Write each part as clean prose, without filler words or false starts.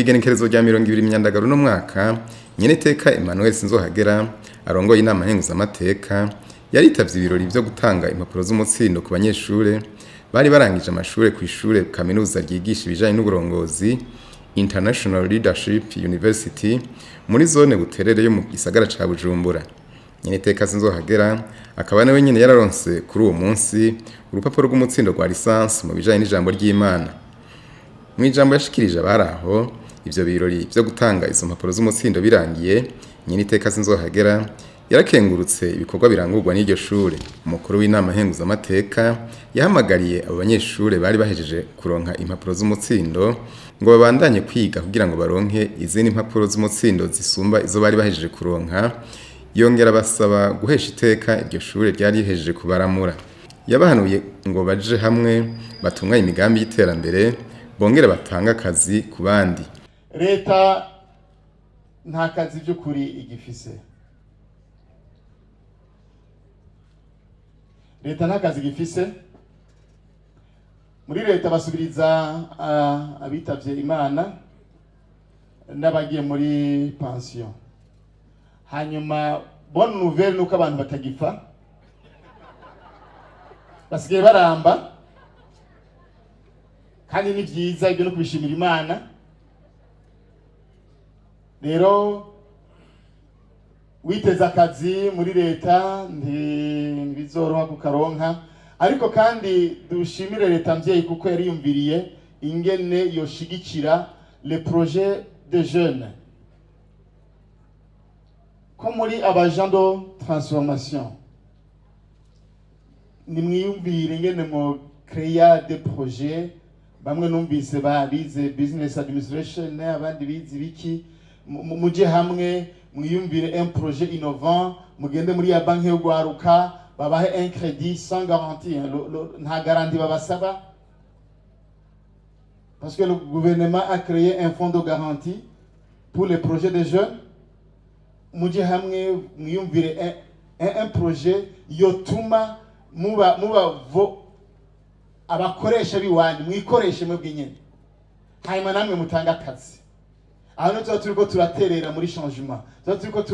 Kwigenekerezo rya 20 Myandagaro no mwaka Nyeniteka Emmanuel Sinzohagera arongoye inama nkenguzamateka yaritavye ibirori byo gutanga impapuro z'umutsindo ku banyeshure bari barangije amashure ku ishure kaminuza ryigisha ibijanye n'uburongozi International Leadership University muri zone Buterere yo mu gisagara ca Bujumbura. Nyeniteka Sinzohagera akaba nawe nyene yararonse kuri uwo munsi urupapuro rw'umutsindo rwa lisansi mu bijanye n'ijambo ry'Imana. Mu ijambo yashikirije abaraho ivyo birori byo gutanga izo mpapuro z'umutsindo birangiye, Nyeniteka Sinzohagera yarakengurutse ibikorwa birangurwa n'iryo shure. Umukuru w'inama nkenguzamateka yahamagariye abo banyeshure bari bahejeje kuronka impapuro z'umutsindo ngo babandanye kwiga kugira ngo baronke izindi impapuro z'umutsindo zisumba izo bari bahejeje kuronka. Yongera basaba guhesha iteka iryo shure ryari rihejeje kubaramura. Yabahanuye ngo baje hamwe batunganya imigambi y'iterambere bongera batanga akazi ku bandi. Leta nta kazi by'ukuri igifise. Leta nta kazi gifise. Muri leta basubiriza abitavye Imana n'abagiye muri pension. Hanyuma bonne nouvelle nuko abantu batagifa. Basigaye baramba. Kandi ni vyiza ibyo no kubishimira Imana. Rero witeza akazi muri leta ntibizoroha kukaronka, ariko kandi dushimire leta mvyeyi kuko yari yumviriye ingene yoshigikira le projet de jeunes ko muri abagents de transformation. Ni mwiyumvire ingene mo créer des projets, bamwe numvise bize business administration, abandi bize biki, muje hamwe mwiyumvire un projet innovant, mugende muri ya banki yo gwaruka babahe un crédit sans garantie, nta garantie babasaba, parce que le gouvernement a créé un fonds de garantie pour les projets des jeunes. Muje hamwe mwiyumvire un projet yotuma muba abakoresha biwanyu mwikoreshe mwe bw'inyene, hanyuma namwe mutanga akazi. Aho no turiko turaterera muri changement, turiko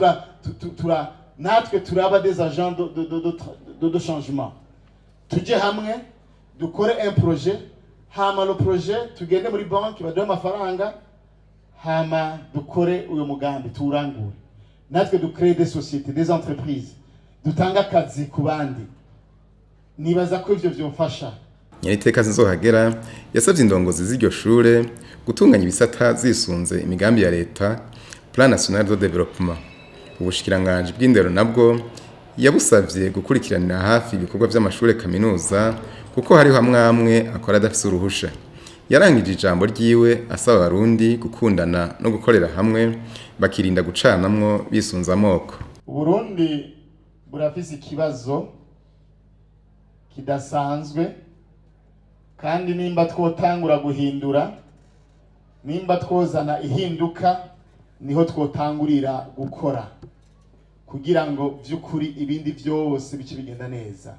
natwe turaba des agents de changement. Tuje hamwe dukore un projet, hama le projet tugende muri banki baduha amafaranga, hama dukore uyo mugambi tuwurangure. Natwe ducrée des sociétés, des entreprises, dutanga akazi ku bandi. Nibaza ko ivyo vyofasha. Nyeniteka Sinzohagera yasavye indongozi z'iryo shure gutunganya ibisata zisunze imigambi ya leta, Plan National de Développement. Ubushikiranganje bw'indero nabwo yabusavye gukurikiranira hafi ibikorwa vy'amashure kaminuza kuko hariho hamwe akora adafise uruhusha. Yarangije ijambo ryiwe asaba abarundi gukundana no gukorera hamwe bakirinda gucanamwo bisunza amoko. Uburundi burafise ikibazo kidasanzwe, kandi nimba twotangura guhindura, nimba twozana ihinduka, niho twotangurira gukora kugira ngo vy'ukuri ibindi byose bice bigenda neza.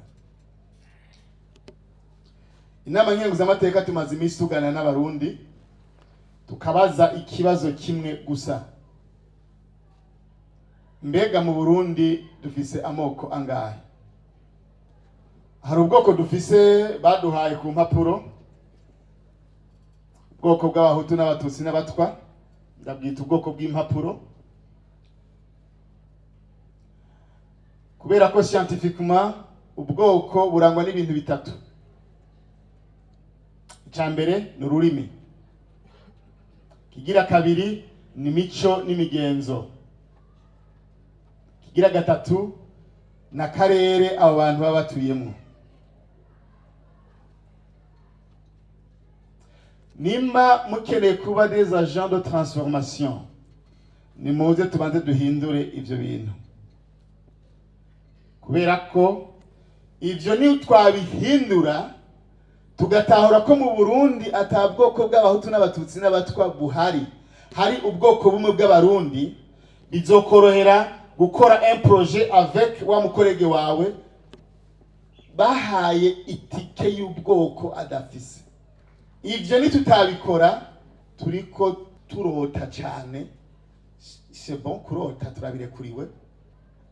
Inama nkenguzamateka tumaze iminsi tuganira n'abarundi tukabaza ikibazo kimwe gusa: mbega mu Burundi dufise amoko angahe? Hari ubwoko dufise baduhaye ku mpapuro, ubwoko bw'abahutu n'abatutsi n'abatwa, ndabwita ubwoko bw'impapuro kubera ko scientifiquement ubwoko burangwa n'ibintu bitatu. Icambere ni ururimi, kigira kabiri ni mico n'imigenzo, kigira gatatu na karere abo bantu baba batuyemo. Nimba mukeneye kuba des agents de transformation, ni muze tubanze duhindure ivyo bintu, kubera ko ivyo ni twabihindura tugatahura ko mu Burundi atabwoko bw'abahutu n'abatutsi n'abatwa buhari, hari ubwoko bumwe bw'abarundi. Bizokorohera gukora un projet avec wa mukorege wawe bahaye itike y'ubwoko adafise. Ivyo ni tutabikora turiko turota cyane, c'est bon kurota turabirekuriwe,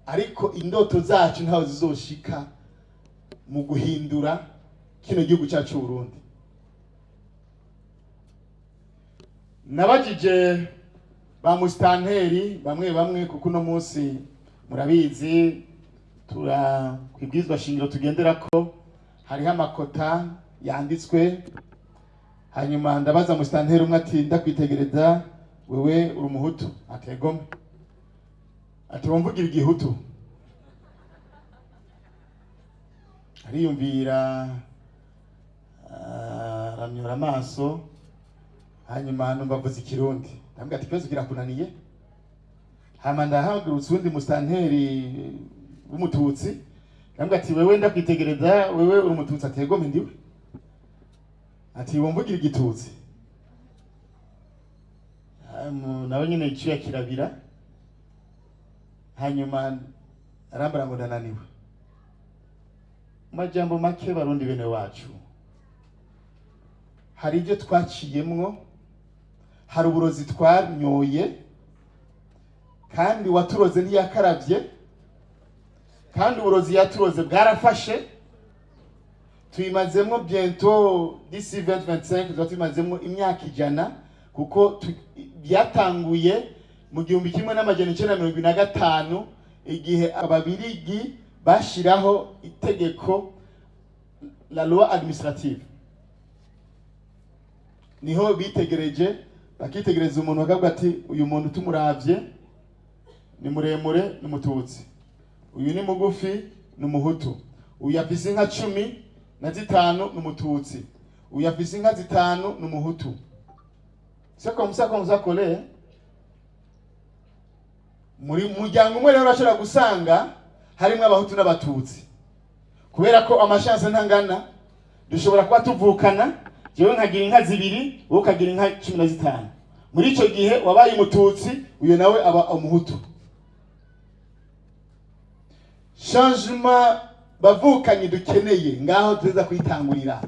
ariko indoto zacu ntaho zizoshika mu guhindura kino gihugu cyacu Burundi. Nabajije ba mustanteri bamwe kuko no munsi murabizi kwibwizwa shingiro tugenderako hariho amakota yanditswe, hanyuma ndabaza mustanteri umwe ati ndakwitegereza wewe uri umuhutu, ategome ati wumvugira igihutu, ariyumvira aramyora amaso, hanyuma numva avuze ikirundi, ndambwira ati ikibazo kirakunaniye. Hama ndahagurutse uwundi mustanteri w'umututsi, ndambwira ati wewe ndakwitegereza wewe uri umututsi, ategome ndiwe, ati wumvugira igitutsi. Nawe nyine icyuya kirabira, hanyuma arambara ngo ndananiwe. Majambo make barundi bene wacu, hari ibyo twaciyemwo, hari uburozi twanyoye, kandi waturoze ntiyakaravye, kandi uburozi yaturoze bwarafashe. Tuyimazemwo bientôt d'ici 2025 tuyimazemwo imyaka 100, kuko byatanguye mu 1925 igihe ababirigi bashiraho itegeko la loi administrative. Niho bitegereje bakitegereza umuntu bakavuga ati uyu muntu tumuravye ni muremure ni mututsi, uyu ni mugufi ni umuhutu, uyu afise inka 15 ni umututsi, uyu afise inka 5 ni umuhutu. C'est comme ça qu'on a collé. Muri muryango umwe rero urashobora gusanga harimo abahutu n'abatutsi, kubera ko amashanse ntangana. Dushobora kuba tuvukana, jewe nkagira inka 2, wowe ukagira inka 15. Muri ico gihe wabaye umututsi, uyo nawe aba umuhutu. Changement bavukanye dukeneye ngaho tuza kwitangurira.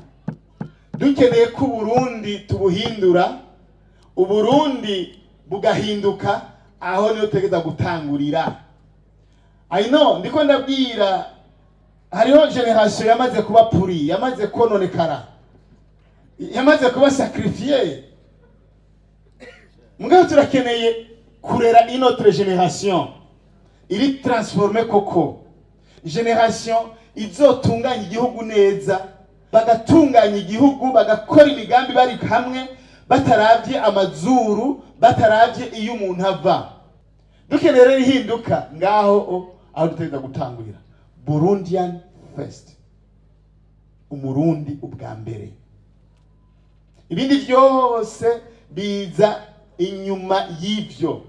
Dukeneye ko Burundi tubuhindura, Uburundi bugahinduka, aho niyo tegeza gutangurira. I know ndiko ndabwira hariho generation yamaze kuba puri, yamaze kononekara, yamaze kuba sacrifié. Mugabo turakeneye kurera inotre generation iri transformer koko, generation izotunganya igihugu neza, bagatunganya igihugu, bagakora imigambi bari hamwe, bataravye amazuru, bataravye iyo umuntu ava. Dukeneye rero ihinduka ngaho aho dutegeza gutangurira. Burundian first, umurundi ubwa mbere, ibindi byose biza inyuma y'ivyo.